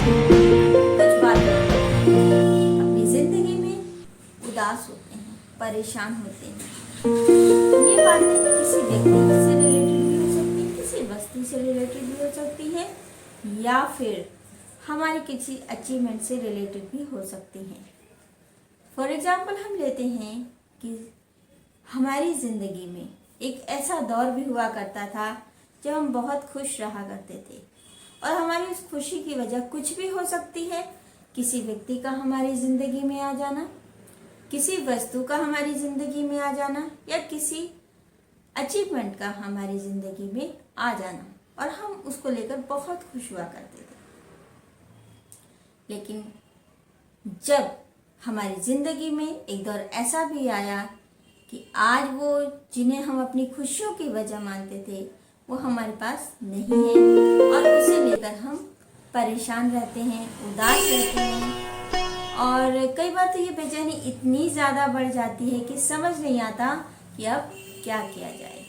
कुछ बातें अपनी जिंदगी में उदास होते हैं, परेशान होते हैं। ये बातें किसी व्यक्ति से रिलेटेड भी हो सकती है, किसी वस्तु से रिलेटेड भी हो सकती है, या फिर हमारे किसी अचीवमेंट से रिलेटेड भी हो सकती हैं। फॉर एग्जाम्पल हम लेते हैं कि हमारी ज़िंदगी में एक ऐसा दौर भी हुआ करता था जब हम बहुत खुश रहा करते थे, और हमारी उस खुशी की वजह कुछ भी हो सकती है। किसी व्यक्ति का हमारी ज़िंदगी में आ जाना, किसी वस्तु का हमारी ज़िंदगी में आ जाना, या किसी अचीवमेंट का हमारी ज़िंदगी में आ जाना, और हम उसको लेकर बहुत खुश हुआ करते थे। लेकिन जब हमारी ज़िंदगी में एक दौर ऐसा भी आया कि आज वो जिन्हें हम अपनी खुशियों की वजह मानते थे वो हमारे पास नहीं है, और उसे लेकर हम परेशान रहते हैं, उदास रहते हैं, और कई बार तो ये बेचैनी इतनी ज़्यादा बढ़ जाती है कि समझ नहीं आता कि अब क्या किया जाए।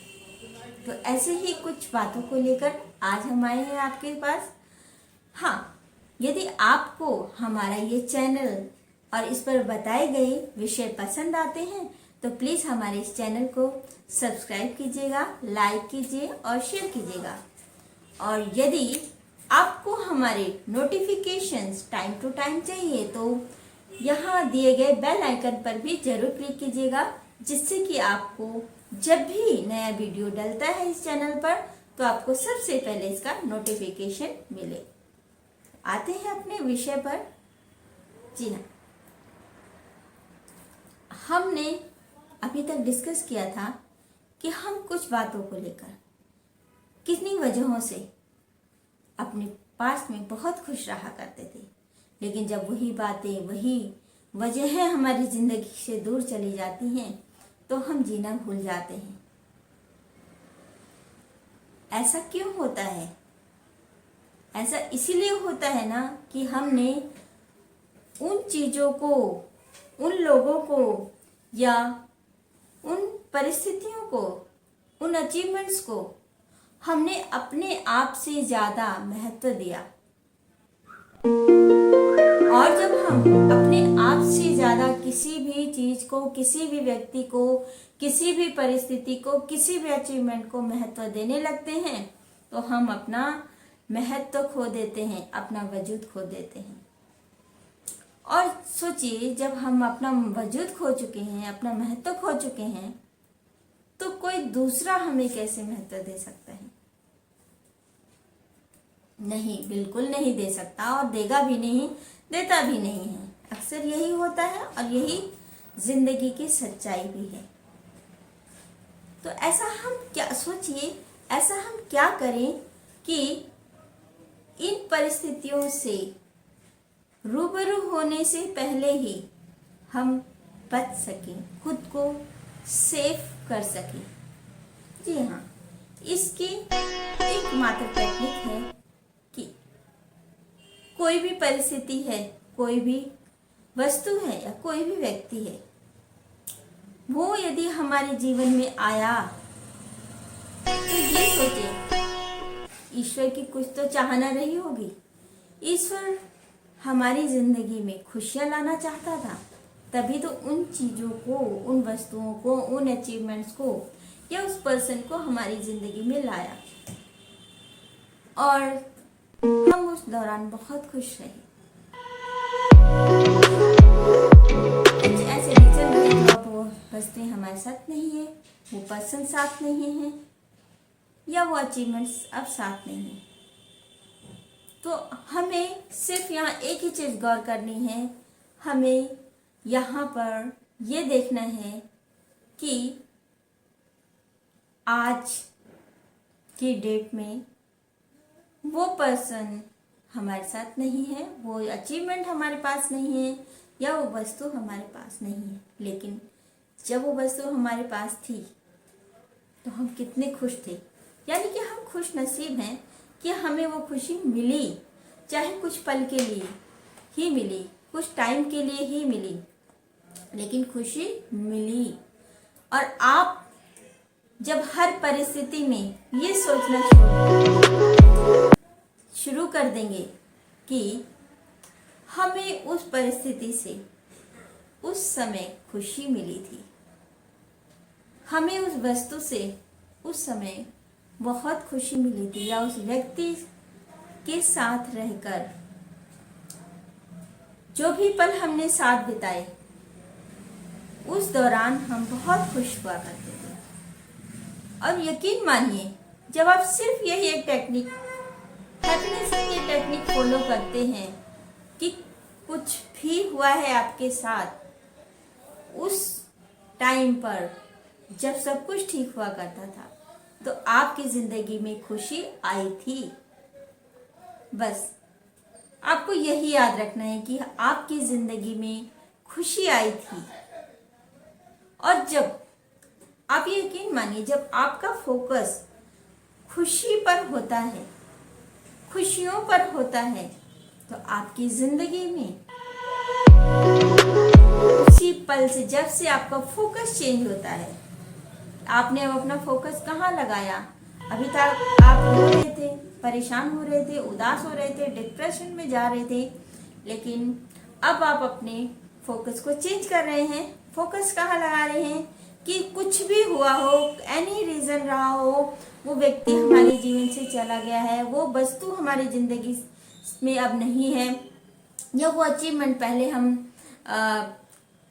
तो ऐसे ही कुछ बातों को लेकर आज हम आए हैं आपके पास। हाँ, यदि आपको हमारा ये चैनल और इस पर बताए गए विषय पसंद आते हैं तो प्लीज़ हमारे इस चैनल को सब्सक्राइब कीजिएगा, लाइक कीजिए और शेयर कीजिएगा। और यदि आपको हमारे नोटिफिकेशंस टाइम टू टाइम चाहिए तो यहाँ दिए गए बेल आइकन पर भी ज़रूर क्लिक कीजिएगा, जिससे कि आपको जब भी नया वीडियो डलता है इस चैनल पर तो आपको सबसे पहले इसका नोटिफिकेशन मिले। आते हैं अपने विषय पर। जी हाँ, हमने अभी तक डिस्कस किया था कि हम कुछ बातों को लेकर कितनी वजहों से अपने पास्ट में बहुत खुश रहा करते थे, लेकिन जब वही बातें, वही वजहें हमारी ज़िंदगी से दूर चली जाती हैं तो हम जीना भूल जाते हैं। ऐसा क्यों होता है? ऐसा इसीलिए होता है ना कि हमने उन चीज़ों को, उन लोगों को या उन परिस्थितियों को, उन अचीवमेंट्स को हमने अपने आप से ज़्यादा महत्व दिया। और जब हम अपने आप से ज़्यादा किसी भी चीज़ को, किसी भी व्यक्ति को, किसी भी परिस्थिति को, किसी भी अचीवमेंट को महत्व देने लगते हैं तो हम अपना महत्व खो देते हैं, अपना वजूद खो देते हैं। और सोचिए, जब हम अपना वजूद खो चुके हैं, अपना महत्व खो चुके हैं, तो कोई दूसरा हमें कैसे महत्व दे सकता है? नहीं, बिल्कुल नहीं दे सकता, और देगा भी नहीं, देता भी नहीं है। अक्सर यही होता है और यही जिंदगी की सच्चाई भी है। तो ऐसा हम क्या सोचिए, ऐसा हम क्या करें कि इन परिस्थितियों से रूबरू होने से पहले ही हम बच सकें, खुद को सेफ कर सकें। जी हाँ, इसकी एक मात्र टेक्निक है कि कोई भी परिस्थिति है, कोई भी वस्तु है या कोई भी व्यक्ति है, वो यदि हमारे जीवन में आया तो ये सोचे ईश्वर की कुछ तो चाहना रही होगी। ईश्वर हमारी जिंदगी में खुशियाँ लाना चाहता था, तभी तो उन चीज़ों को, उन वस्तुओं को, उन अचीवमेंट्स को या उस पर्सन को हमारी ज़िंदगी में लाया, और हम उस दौरान बहुत खुश रहे। कुछ ऐसे रीजन रहे जो अब वो वस्तुएं हमारे साथ नहीं है, वो पर्सन साथ नहीं है, या वो अचीवमेंट्स अब साथ नहीं है। तो हमें सिर्फ यहाँ एक ही चीज़ गौर करनी है, हमें यहाँ पर ये देखना है कि आज की डेट में वो पर्सन हमारे साथ नहीं है, वो अचीवमेंट हमारे पास नहीं है, या वो वस्तु हमारे पास नहीं है। लेकिन जब वो वस्तु हमारे पास थी तो हम कितने खुश थे। यानी कि हम खुश नसीब हैं कि हमें वो खुशी मिली, चाहे कुछ पल के लिए ही मिली, कुछ टाइम के लिए ही मिली, लेकिन खुशी मिली। और आप जब हर परिस्थिति में ये सोचना शुरू कर देंगे कि हमें उस परिस्थिति से उस समय खुशी मिली थी, हमें उस वस्तु से उस समय बहुत खुशी मिली थी, या उस व्यक्ति के साथ रहकर जो भी पल हमने साथ बिताए उस दौरान हम बहुत खुश हुआ करते थे। और यकीन मानिए, जब आप सिर्फ यही एक टेक्निक, हैप्पीनेस की ये टेक्निक फॉलो करते हैं कि कुछ भी हुआ है आपके साथ उस टाइम पर जब सब कुछ ठीक हुआ करता था, तो आपकी जिंदगी में खुशी आई थी। बस आपको यही याद रखना है कि आपकी जिंदगी में खुशी आई थी। और जब आप ये यकीन मानिए, जब आपका फोकस खुशी पर होता है, खुशियों पर होता है, तो आपकी जिंदगी में उसी पल से, जब से आपका फोकस चेंज होता है, आपने अब अपना फोकस कहाँ लगाया? अभी तक आप रो रहे थे, परेशान हो रहे थे, उदास हो रहे थे, डिप्रेशन में जा रहे थे, लेकिन अब आप अपने फोकस को चेंज कर रहे हैं। फोकस कहाँ लगा रहे हैं कि कुछ भी हुआ हो, एनी रीजन रहा हो, वो व्यक्ति हमारे जीवन से चला गया है, वो वस्तु हमारी जिंदगी में अब नहीं है, या वो अचीवमेंट, पहले हम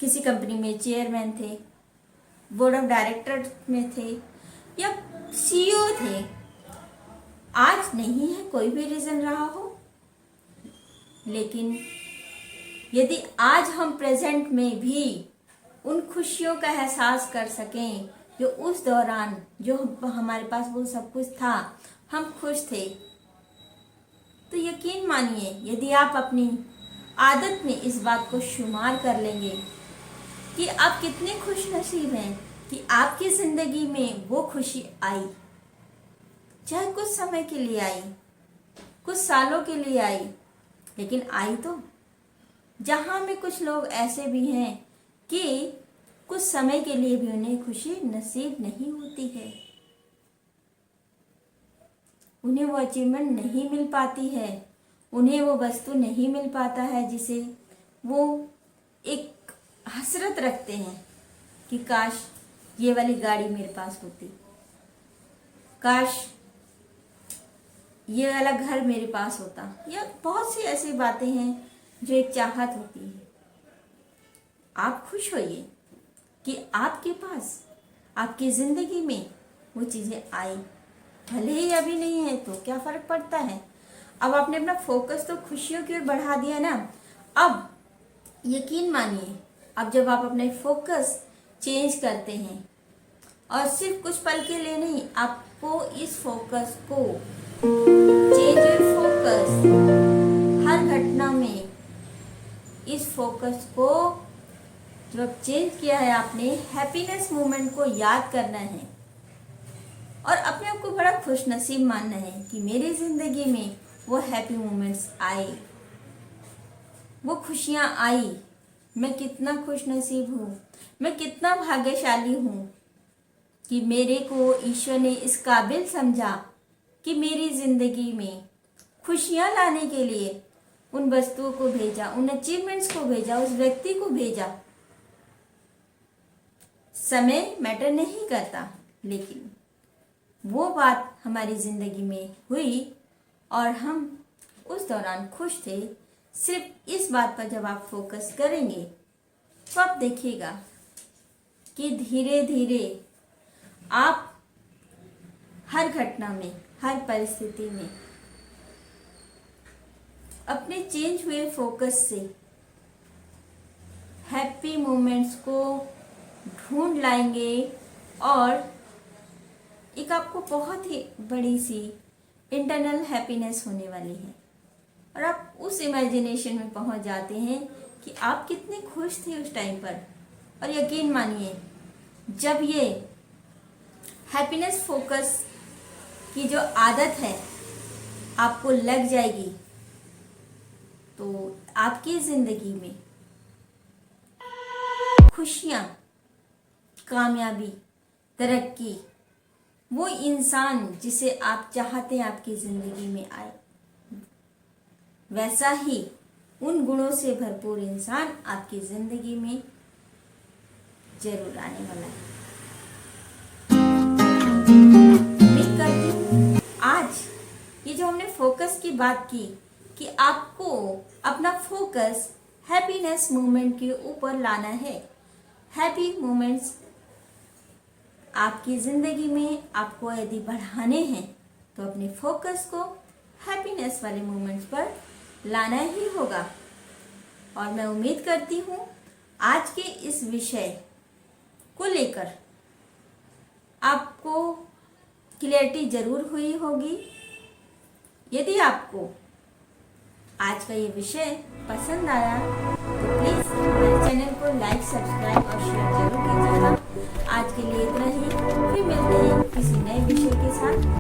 किसी कंपनी में चेयरमैन थे, बोर्ड ऑफ डायरेक्टर में थे, या सीईओ थे, आज नहीं है, कोई भी रीजन रहा हो। लेकिन यदि आज हम प्रेजेंट में भी उन खुशियों का एहसास कर सकें जो उस दौरान, जो हमारे पास वो सब कुछ था, हम खुश थे, तो यकीन मानिए, यदि आप अपनी आदत में इस बात को शुमार कर लेंगे कि आप कितने खुश नसीब हैं कि आपकी जिंदगी में वो खुशी आई, चाहे कुछ समय के लिए आई, कुछ सालों के लिए आई, लेकिन आई तो। जहां में कुछ लोग ऐसे भी हैं कि कुछ समय के लिए भी उन्हें खुशी नसीब नहीं होती है, उन्हें वो अचीवमेंट नहीं मिल पाती है, उन्हें वो वस्तु नहीं मिल पाता है जिसे वो एक हसरत रखते हैं कि काश ये वाली गाड़ी मेरे पास होती, काश ये वाला घर मेरे पास होता, या बहुत सी ऐसी बातें हैं जो एक चाहत होती है। आप खुश होइए कि आपके पास, आपकी जिंदगी में वो चीजें आई, भले ही अभी नहीं है तो क्या फर्क पड़ता है। अब आपने अपना फोकस तो खुशियों की ओर बढ़ा दिया ना। अब यकीन मानिए, अब जब आप अपने फोकस चेंज करते हैं, और सिर्फ कुछ पल के लिए नहीं, आपको इस फोकस को, चेंज योर फोकस, हर घटना में इस फोकस को जो अब चेंज किया है आपने, हैप्पीनेस मोमेंट को याद करना है और अपने आप को बड़ा खुश नसीब मानना है कि मेरी जिंदगी में वो हैप्पी मोमेंट्स आए, वो खुशियां आई। मैं कितना खुश नसीब हूँ, मैं कितना भाग्यशाली हूँ कि मेरे को ईश्वर ने इस काबिल समझा कि मेरी जिंदगी में खुशियां लाने के लिए उन वस्तुओं को भेजा, उन अचीवमेंट्स को भेजा, उस व्यक्ति को भेजा। समय मैटर नहीं करता, लेकिन वो बात हमारी जिंदगी में हुई और हम उस दौरान खुश थे। सिर्फ इस बात पर जब आप फोकस करेंगे तो आप देखिएगा कि धीरे धीरे आप हर घटना में, हर परिस्थिति में अपने चेंज हुए फोकस से हैप्पी मोमेंट्स को ढूंढ लाएंगे और एक आपको बहुत ही बड़ी सी इंटरनल हैप्पीनेस होने वाली है। और आप उस इमेजिनेशन में पहुंच जाते हैं कि आप कितने खुश थे उस टाइम पर। और यकीन मानिए, जब ये हैप्पीनेस फोकस की जो आदत है आपको लग जाएगी, तो आपकी जिंदगी में खुशियां, कामयाबी, तरक्की, वो इंसान जिसे आप चाहते हैं आपकी जिंदगी में आए, वैसा ही उन गुणों से भरपूर इंसान आपकी जिंदगी में जरूर आने वाला है। उम्मीद करती हूँ आज ये जो हमने फोकस की बात की कि आपको अपना फोकस हैप्पीनेस मोमेंट के ऊपर लाना है। हैप्पी मोमेंट्स आपकी ज़िंदगी में आपको यदि बढ़ाने हैं तो अपने फोकस को हैप्पीनेस वाले मोमेंट्स पर लाना ही होगा। और मैं उम्मीद करती हूँ आज के इस विषय को लेकर आपको क्लैरिटी जरूर हुई होगी। यदि आपको आज का ये विषय पसंद आया तो प्लीज़ हमारे चैनल को लाइक, सब्सक्राइब और शेयर जरूर कीजिएगा। आज के लिए इतना ही, फिर मिलते हैं किसी नए विषय के साथ।